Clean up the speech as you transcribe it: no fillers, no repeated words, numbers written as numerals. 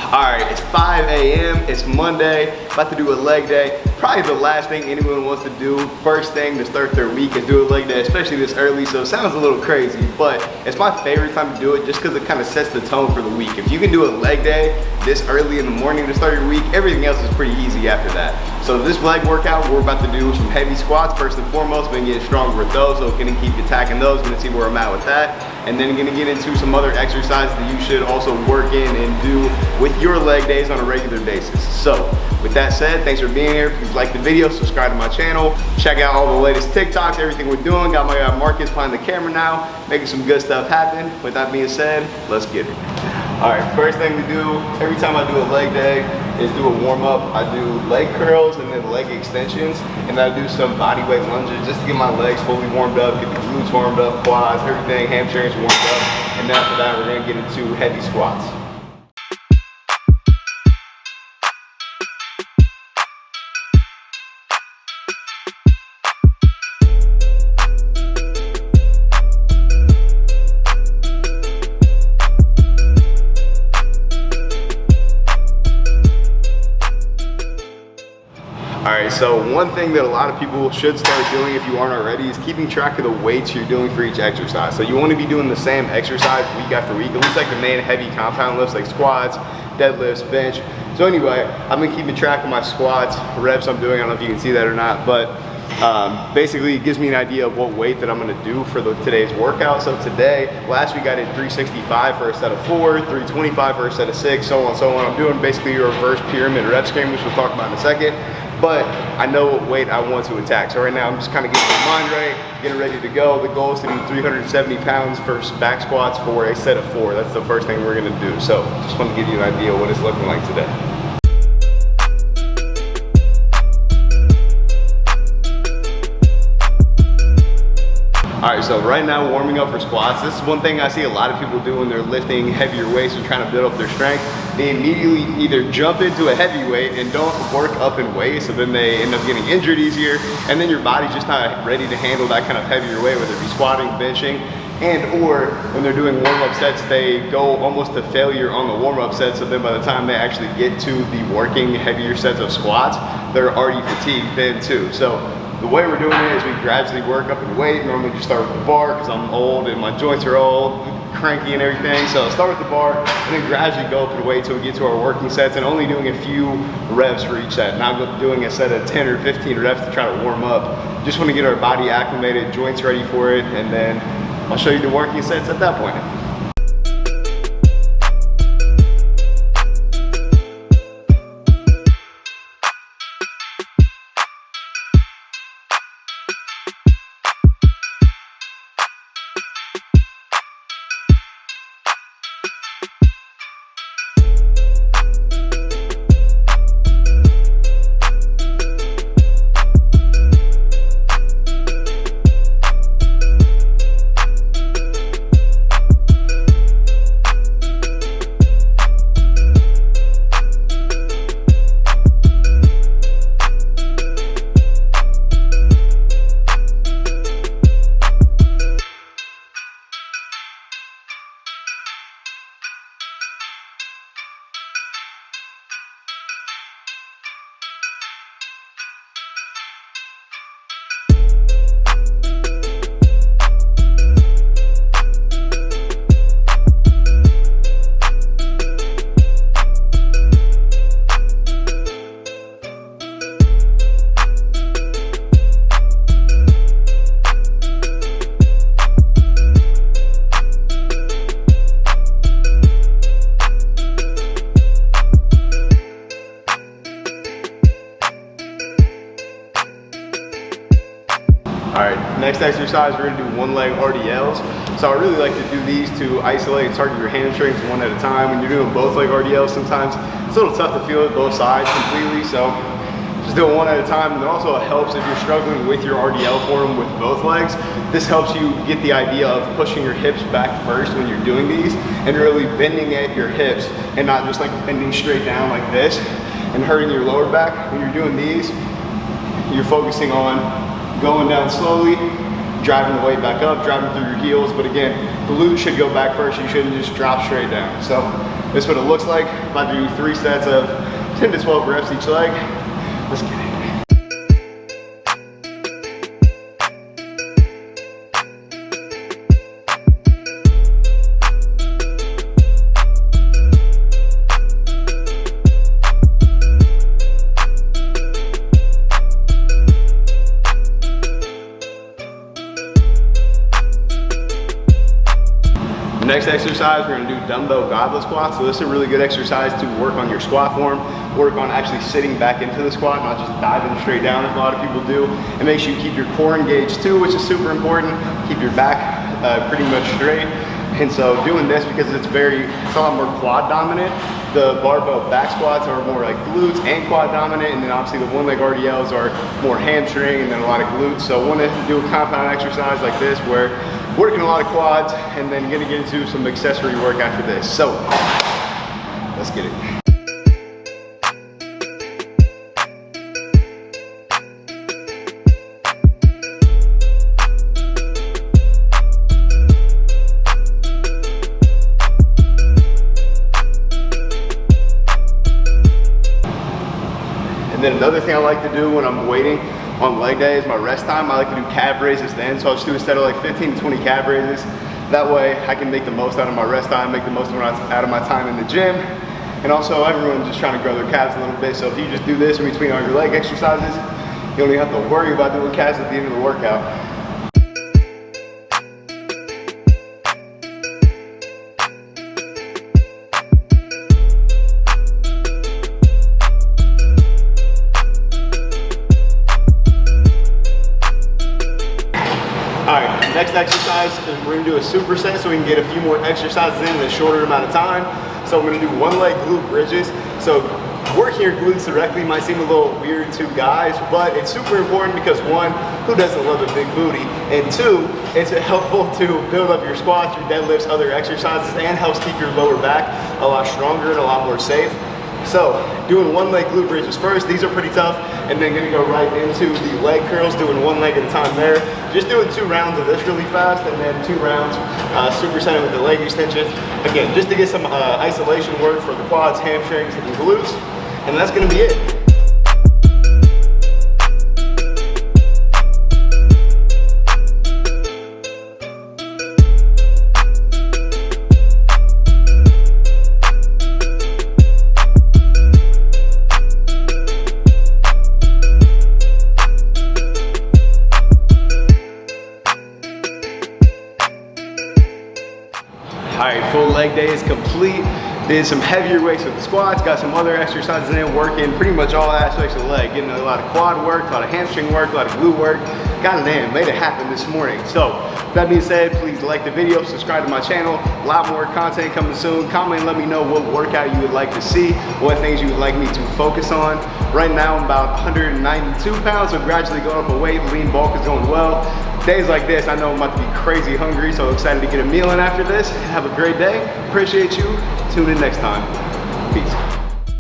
All right, it's 5 a.m. It's Monday. About to do a leg day. Probably the last thing anyone wants to do. First thing to start their week is do a leg day, especially this early. So it sounds a little crazy, but it's my favorite time to do it just because it kind of sets the tone for the week. If you can do a leg day this early in the morning to start your week, everything else is pretty easy after that. So this leg workout, we're about to do some heavy squats first and foremost. We're gonna get stronger with those, so we're gonna keep attacking those. We're gonna see where I'm at with that. And then gonna get into some other exercises that you should also work in and do with your leg days on a regular basis. So with that said, thanks for being here. Please like the video, subscribe to my channel, check out all the latest TikToks, everything we're doing. Got my guy Marcus behind the camera now, making some good stuff happen. With that being said, let's get it. All right, first thing to do, every time I do a leg day, is do a warm up. I do leg curls and then leg extensions, and I do some body weight lunges just to get my legs fully warmed up, get the glutes warmed up, quads, everything, hamstrings warmed up. And then after that, we're gonna get into heavy squats. Alright, so one thing that a lot of people should start doing if you aren't already is keeping track of the weights you're doing for each exercise. So you want to be doing the same exercise week after week, at least like the main heavy compound lifts like squats, deadlifts, bench. So anyway, I've been keeping track of my squats, reps I'm doing. I don't know if you can see that or not, but basically it gives me an idea of what weight that I'm going to do for today's workout. So today, last week I did 365 for a set of 4, 325 for a set of 6, so on, so on. I'm doing basically a reverse pyramid rep scheme, which we'll talk about in a second. But I know what weight I want to attack. So right now I'm just kind of getting my mind right, getting ready to go. The goal is to do 370 pounds for back squats for a set of 4. That's the first thing we're gonna do. So just want to give you an idea of what it's looking like today. All right, so right now warming up for squats. This is one thing I see a lot of people do when they're lifting heavier weights and trying to build up their strength. They immediately either jump into a heavy weight and don't work up in weight, so then they end up getting injured easier, and then your body's just not ready to handle that kind of heavier weight, whether it be squatting, benching, and or when they're doing warm-up sets, they go almost to failure on the warm-up sets, so then by the time they actually get to the working heavier sets of squats, they're already fatigued then too. So the way we're doing it is we gradually work up in weight. Normally just start with the bar because I'm old and my joints are old, cranky and everything. So start with the bar and then gradually go up in weight till we get to our working sets, and only doing a few reps for each set. Not doing a set of 10 or 15 reps to try to warm up. Just want to get our body acclimated, joints ready for it, and then I'll show you the working sets at that point. All right, next exercise, we're gonna do one leg RDLs. So I really like to do these to isolate and target your hamstrings one at a time. When you're doing both leg RDLs, sometimes it's a little tough to feel it both sides completely. So just do it one at a time. And it also helps if you're struggling with your RDL form with both legs. This helps you get the idea of pushing your hips back first when you're doing these and really bending at your hips and not just like bending straight down like this and hurting your lower back. When you're doing these, you're focusing on going down slowly, driving the weight back up, driving through your heels. But again, the glute should go back first. You shouldn't just drop straight down. So this is what it looks like. I'm about to do 3 sets of 10 to 12 reps each leg. Let's get it. Next exercise, we're gonna do dumbbell goblet squats. So this is a really good exercise to work on your squat form, work on actually sitting back into the squat, not just diving straight down as a lot of people do. It makes you keep your core engaged too, which is super important. Keep your back pretty much straight. And so doing this, because it's a lot more quad dominant. The barbell back squats are more like glutes and quad dominant, and then obviously the one leg RDLs are more hamstring and then a lot of glutes. So I want to do a compound exercise like this where working a lot of quads and then gonna get into some accessory work after this. So let's get it. And then another thing I like to do when I'm waiting on leg day is my rest time. I like to do calf raises then, so I'll just do instead of like 15 to 20 calf raises. That way I can make the most out of my rest time, make the most out of my time in the gym. And also everyone's just trying to grow their calves a little bit, so if you just do this in between all your leg exercises, you don't even have to worry about doing calves at the end of the workout. Alright, next exercise is we're gonna do a superset so we can get a few more exercises in a shorter amount of time. So we're gonna do 1 leg glute bridges. So working your glutes directly might seem a little weird to guys, but it's super important because 1, who doesn't love a big booty? And 2, it's helpful to build up your squats, your deadlifts, other exercises, and helps keep your lower back a lot stronger and a lot more safe. So doing 1 leg glute bridges first. These are pretty tough, and then gonna go right into the leg curls, doing 1 leg at a time there. Just doing 2 rounds of this really fast, and then 2 rounds supersetting with the leg extensions. Again, just to get some isolation work for the quads, hamstrings, and glutes, and that's gonna be it. Alright, full leg day is complete. Did some heavier weights with the squats, got some other exercises in, working pretty much all aspects of the leg, getting a lot of quad work, a lot of hamstring work, a lot of glute work. Got it in, made it happen this morning. So, that being said, please like the video, subscribe to my channel. A lot more content coming soon. Comment and let me know what workout you would like to see, what things you would like me to focus on. Right now I'm about 192 pounds, so gradually going up in weight. Lean bulk is going well. Days like this, I know I'm about to be crazy hungry, so excited to get a meal in after this. Have a great day. Appreciate you. Tune in next time. Peace.